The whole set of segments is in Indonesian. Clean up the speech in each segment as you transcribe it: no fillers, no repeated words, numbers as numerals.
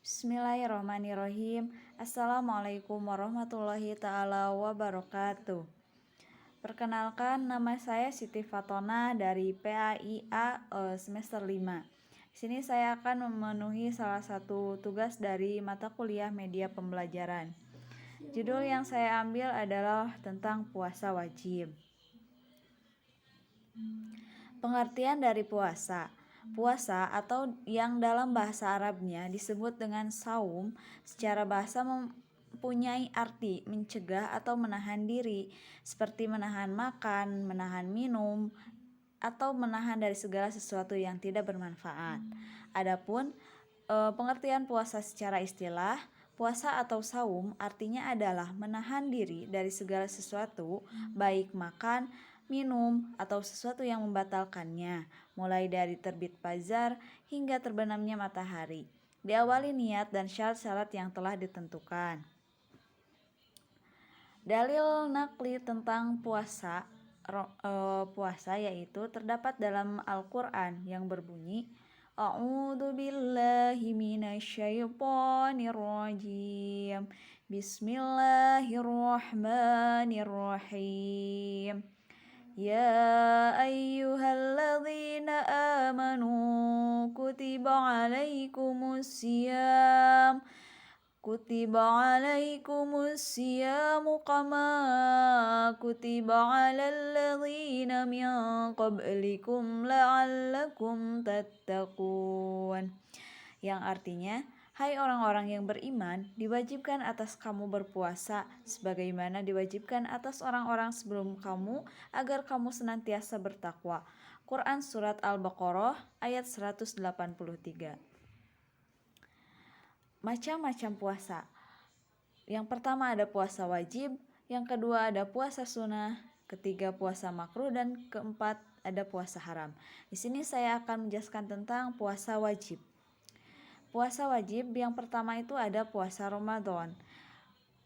Bismillahirrahmanirrahim. Assalamualaikum warahmatullahi ta'ala wabarakatuh. Perkenalkan, nama saya Siti Fatona dari PAIA semester 5. Di sini saya akan memenuhi salah satu tugas dari mata kuliah media pembelajaran. Judul yang saya ambil adalah tentang puasa wajib. Pengertian dari puasa. Puasa atau yang dalam bahasa Arabnya disebut dengan saum, secara bahasa mempunyai arti mencegah atau menahan diri, seperti menahan makan, menahan minum, atau menahan dari segala sesuatu yang tidak bermanfaat. Adapun pengertian puasa secara istilah, puasa atau saum artinya adalah menahan diri dari segala sesuatu, baik makan, minum, atau sesuatu yang membatalkannya, mulai dari terbit fajar hingga terbenamnya matahari. Diawali niat dan syarat-syarat yang telah ditentukan. Dalil nakli tentang puasa yaitu terdapat dalam Al-Quran yang berbunyi A'udzu billahi minasyaitonir rajim. Bismillahirrahmanirrahim. Ya ayyuhalladzina amanu kutiba alaikumusiyam kama kutiba alal ladzina min qablikum la'allakum tattaqun. Yang artinya, hai orang-orang yang beriman, diwajibkan atas kamu berpuasa sebagaimana diwajibkan atas orang-orang sebelum kamu agar kamu senantiasa bertakwa. Quran Surat Al-Baqarah ayat 183. Macam-macam puasa. Yang pertama ada puasa wajib, yang kedua ada puasa sunnah, ketiga puasa makruh, dan keempat ada puasa haram. Di sini saya akan menjelaskan tentang puasa wajib. Puasa wajib yang pertama itu ada puasa Ramadan.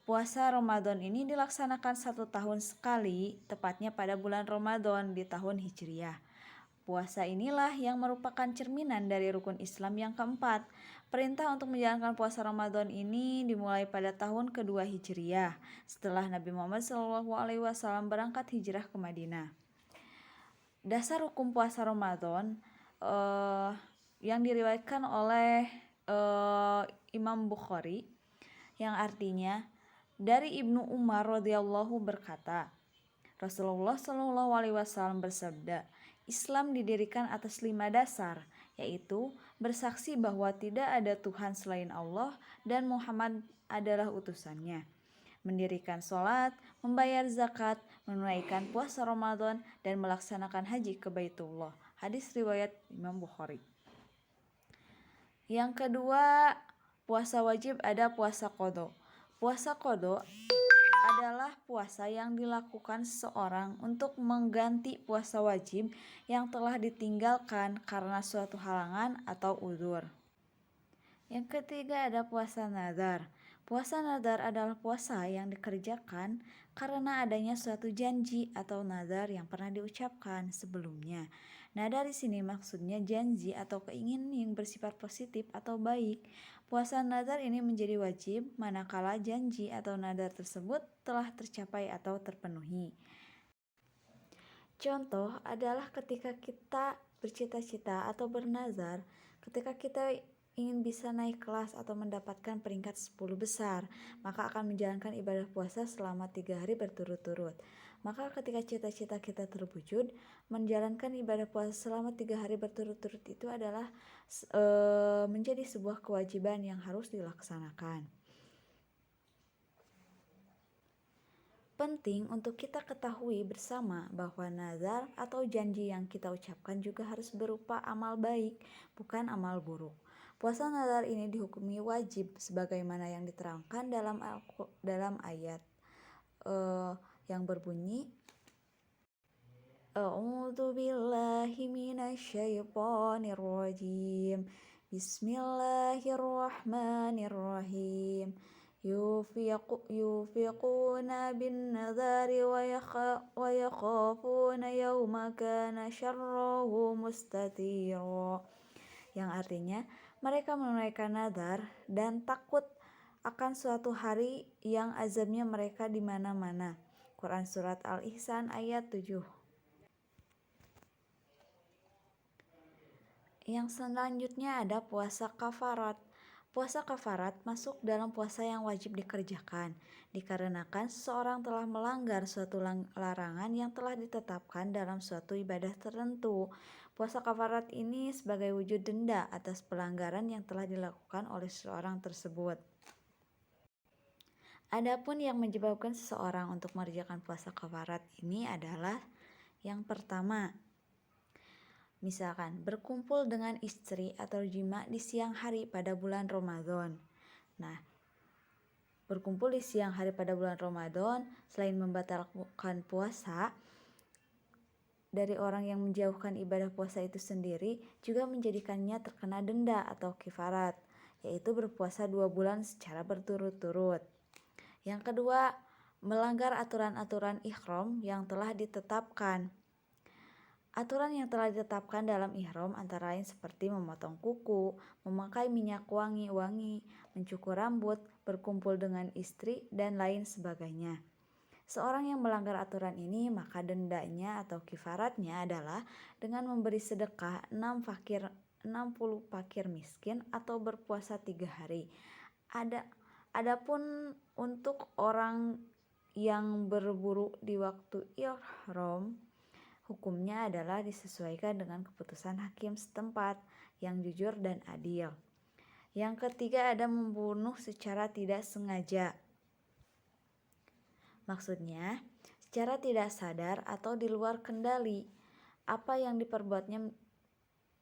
Puasa Ramadan ini dilaksanakan 1 tahun sekali, tepatnya pada bulan Ramadan di tahun Hijriah. Puasa inilah yang merupakan cerminan dari rukun Islam yang keempat. Perintah untuk menjalankan puasa Ramadan ini dimulai pada tahun kedua Hijriah, setelah Nabi Muhammad SAW berangkat hijrah ke Madinah. Dasar hukum puasa Ramadan yang diriwayatkan oleh Imam Bukhari, yang artinya dari Ibnu Umar radhiyallahu berkata, Rasulullah SAW bersabda, Islam didirikan atas 5 dasar, yaitu bersaksi bahwa tidak ada Tuhan selain Allah dan Muhammad adalah utusannya, mendirikan sholat, membayar zakat, menunaikan puasa Ramadan, dan melaksanakan haji ke Baitullah. Hadis riwayat Imam Bukhari. Yang kedua, puasa wajib ada puasa qadha. Puasa qadha adalah puasa yang dilakukan seseorang untuk mengganti puasa wajib yang telah ditinggalkan karena suatu halangan atau uzur. Yang ketiga ada puasa nazar. Puasa nazar adalah puasa yang dikerjakan karena adanya suatu janji atau nazar yang pernah diucapkan sebelumnya. Nazar di sini maksudnya janji atau keinginan yang bersifat positif atau baik. Puasa nazar ini menjadi wajib manakala janji atau nazar tersebut telah tercapai atau terpenuhi. Contoh adalah ketika kita bercita-cita atau bernazar, ketika kita ingin bisa naik kelas atau mendapatkan peringkat 10 besar, maka akan menjalankan ibadah puasa selama 3 hari berturut-turut. Maka ketika cita-cita kita terwujud, menjalankan ibadah puasa selama 3 hari berturut-turut itu adalah menjadi sebuah kewajiban yang harus dilaksanakan. Penting untuk kita ketahui bersama bahwa nazar atau janji yang kita ucapkan juga harus berupa amal baik, bukan amal buruk. Puasa nazar ini dihukumi wajib sebagaimana yang diterangkan dalam ayat yang berbunyi A'udzu billahi minasyaitonir rajim. Bismillahirrahmanirrahim. Yufiquna bin nadari wa yakhafuna yawma kana syarruhu mustatira. Yang artinya, Mereka menunaikan nadar dan takut akan suatu hari yang azabnya mereka di mana-mana. Quran Surat Al-Ihsan ayat 7. Yang selanjutnya ada puasa kafarat. Puasa kafarat masuk dalam puasa yang wajib dikerjakan, dikarenakan seseorang telah melanggar suatu larangan yang telah ditetapkan dalam suatu ibadah tertentu. Puasa kafarat ini sebagai wujud denda atas pelanggaran yang telah dilakukan oleh seseorang tersebut. Adapun yang menyebabkan seseorang untuk mengerjakan puasa kafarat ini adalah yang pertama, misalkan berkumpul dengan istri atau jima di siang hari pada bulan Ramadan. Nah, berkumpul di siang hari pada bulan Ramadan selain membatalkan puasa dari orang yang menjauhkan ibadah puasa itu sendiri, juga menjadikannya terkena denda atau kifarat, yaitu berpuasa 2 bulan secara berturut-turut. Yang kedua, melanggar aturan-aturan ihram yang telah ditetapkan. Aturan yang telah ditetapkan dalam ihram antara lain seperti memotong kuku, memakai minyak wangi, mencukur rambut, berkumpul dengan istri, dan lain sebagainya. Seorang yang melanggar aturan ini, maka dendanya atau kifaratnya adalah dengan memberi sedekah 60 fakir miskin atau berpuasa 3 hari. Adapun untuk orang yang berburu di waktu ihram, hukumnya adalah disesuaikan dengan keputusan hakim setempat yang jujur dan adil. Yang ketiga ada membunuh secara tidak sengaja. Maksudnya, secara tidak sadar atau di luar kendali, apa yang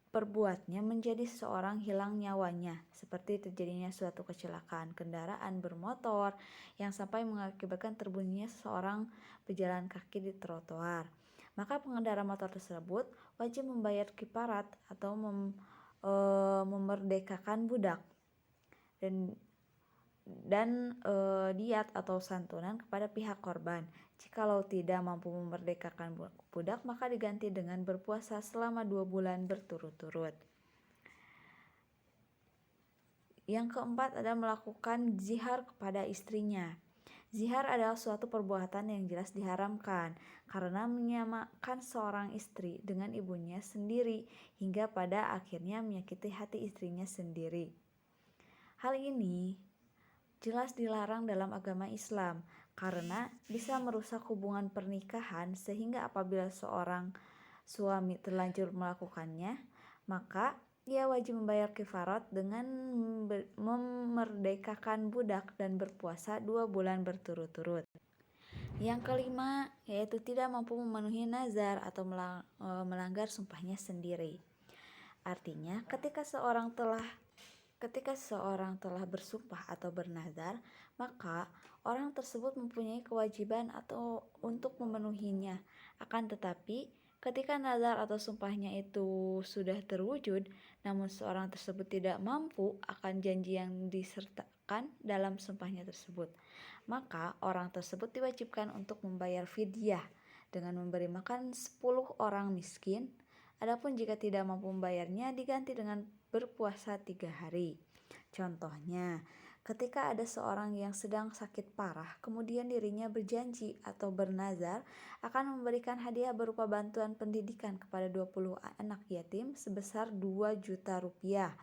perbuatnya menjadi seseorang hilang nyawanya, seperti terjadinya suatu kecelakaan kendaraan bermotor yang sampai mengakibatkan terbunuhnya seseorang pejalan kaki di trotoar. Maka pengendara motor tersebut wajib membayar kifarat atau memerdekakan budak dan diat atau santunan kepada pihak korban. Jikalau tidak mampu memerdekakan budak, maka diganti dengan berpuasa selama 2 bulan berturut-turut. Yang keempat ada melakukan zihar kepada istrinya. Zihar adalah suatu perbuatan yang jelas diharamkan karena menyamakan seorang istri dengan ibunya sendiri hingga pada akhirnya menyakiti hati istrinya sendiri. Hal ini jelas dilarang dalam agama Islam karena bisa merusak hubungan pernikahan, sehingga apabila seorang suami terlanjur melakukannya, maka ia wajib membayar kifarat dengan memerdekakan budak dan berpuasa 2 bulan berturut-turut. Yang kelima yaitu tidak mampu memenuhi nazar atau melanggar sumpahnya sendiri. Artinya ketika seorang telah bersumpah atau bernazar, maka orang tersebut mempunyai kewajiban atau untuk memenuhinya. Akan tetapi ketika nazar atau sumpahnya itu sudah terwujud, namun seorang tersebut tidak mampu akan janji yang disertakan dalam sumpahnya tersebut, maka orang tersebut diwajibkan untuk membayar fidyah dengan memberi makan 10 orang miskin. Adapun jika tidak mampu membayarnya, diganti dengan berpuasa 3 hari. Contohnya, ketika ada seorang yang sedang sakit parah, kemudian dirinya berjanji atau bernazar akan memberikan hadiah berupa bantuan pendidikan kepada 20 anak yatim sebesar 2 juta rupiah.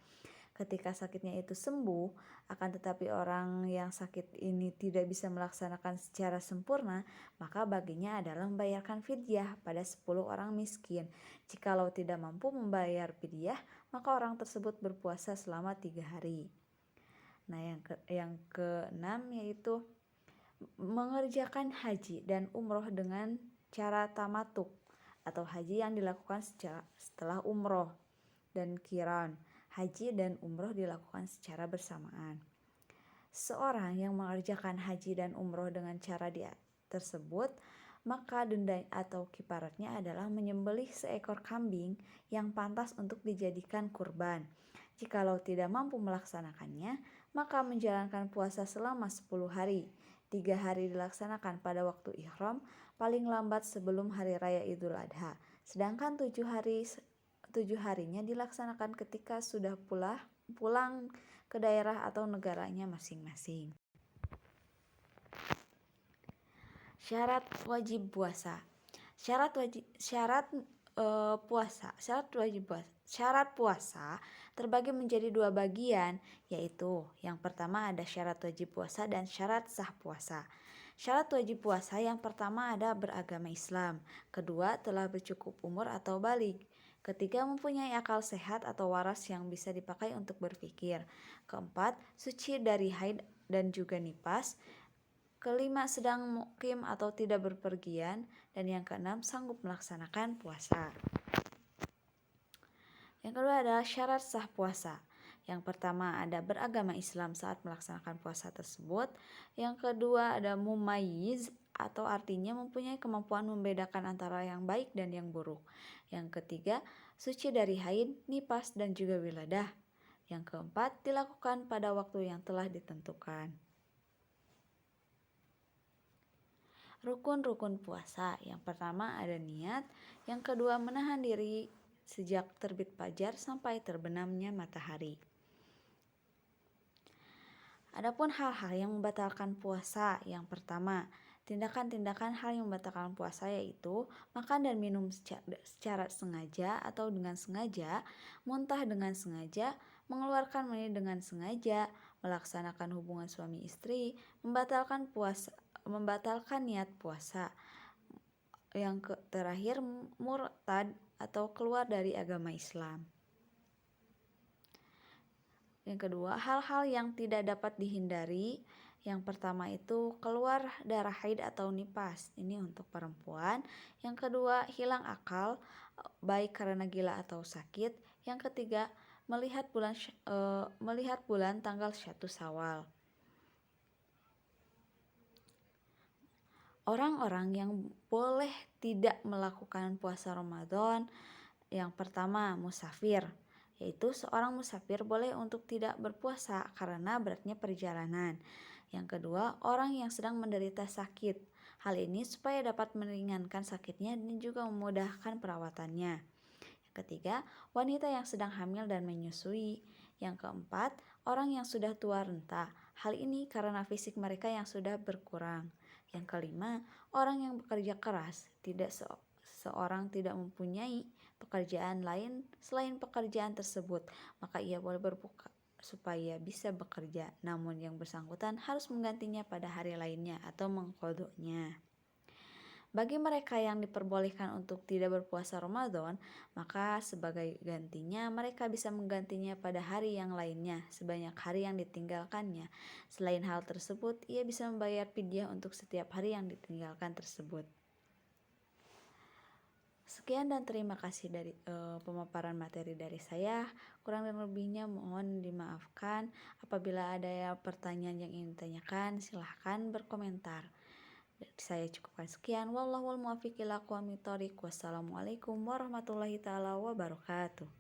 Ketika sakitnya itu sembuh, akan tetapi orang yang sakit ini tidak bisa melaksanakan secara sempurna, maka baginya adalah membayarkan fidyah pada 10 orang miskin. Jikalau tidak mampu membayar fidyah, maka orang tersebut berpuasa selama 3 hari. Nah, yang keenam yaitu mengerjakan haji dan umroh dengan cara tamatuk atau haji yang dilakukan setelah umroh, dan qiran, haji dan umroh dilakukan secara bersamaan. Seorang yang mengerjakan haji dan umroh dengan cara tersebut, maka denda atau kifaratnya adalah menyembelih seekor kambing yang pantas untuk dijadikan kurban. Jikalau tidak mampu melaksanakannya, maka menjalankan puasa selama 10 hari. 3 hari dilaksanakan pada waktu ihram, paling lambat sebelum hari raya Idul Adha. Sedangkan 7 harinya dilaksanakan ketika sudah pulang ke daerah atau negaranya masing-masing. Syarat wajib puasa. Syarat puasa terbagi menjadi dua bagian, yaitu yang pertama ada syarat wajib puasa dan syarat sah puasa. Syarat wajib puasa yang pertama ada beragama Islam, kedua telah bercukup umur atau balik, ketiga mempunyai akal sehat atau waras yang bisa dipakai untuk berpikir, keempat suci dari haid dan juga nifas, kelima sedang mukim atau tidak berpergian, dan yang keenam sanggup melaksanakan puasa. Yang kedua adalah syarat sah puasa. Yang pertama ada beragama Islam saat melaksanakan puasa tersebut. Yang kedua ada mumayyiz atau artinya mempunyai kemampuan membedakan antara yang baik dan yang buruk. Yang ketiga suci dari haid, nifas dan juga wiladah. Yang keempat dilakukan pada waktu yang telah ditentukan. Rukun-rukun puasa. Yang pertama ada niat, yang kedua menahan diri sejak terbit fajar sampai terbenamnya matahari. Adapun hal-hal yang membatalkan puasa, yang pertama, tindakan-tindakan hal yang membatalkan puasa yaitu makan dan minum secara sengaja atau dengan sengaja, muntah dengan sengaja, mengeluarkan mani dengan sengaja, melaksanakan hubungan suami istri, membatalkan niat puasa. Yang terakhir murtad atau keluar dari agama Islam. Yang kedua, hal-hal yang tidak dapat dihindari. Yang pertama itu keluar darah haid atau nifas, ini untuk perempuan. Yang kedua, hilang akal baik karena gila atau sakit. Yang ketiga, melihat bulan tanggal 1 Syawal. Orang-orang yang boleh tidak melakukan puasa Ramadan, yang pertama musafir, yaitu seorang musafir boleh untuk tidak berpuasa karena beratnya perjalanan. Yang kedua, orang yang sedang menderita sakit. Hal ini supaya dapat meringankan sakitnya dan juga memudahkan perawatannya. Yang ketiga, wanita yang sedang hamil dan menyusui. Yang keempat, orang yang sudah tua renta. Hal ini karena fisik mereka yang sudah berkurang. Yang kelima, orang yang bekerja keras, seorang tidak mempunyai pekerjaan lain selain pekerjaan tersebut, maka ia boleh berbuka supaya bisa bekerja, namun yang bersangkutan harus menggantinya pada hari lainnya atau mengqadhonya. Bagi mereka yang diperbolehkan untuk tidak berpuasa Ramadan, maka sebagai gantinya mereka bisa menggantinya pada hari yang lainnya sebanyak hari yang ditinggalkannya. Selain hal tersebut, ia bisa membayar fidyah untuk setiap hari yang ditinggalkan tersebut. Sekian dan terima kasih dari pemaparan materi dari saya. Kurang dan lebihnya mohon dimaafkan. Apabila ada pertanyaan yang ingin ditanyakan, silahkan berkomentar. Saya cukupkan sekian. Wallahul muwaffiq ila aqwamit thoriq. Wassalamualaikum warahmatullahi taala wabarakatuh.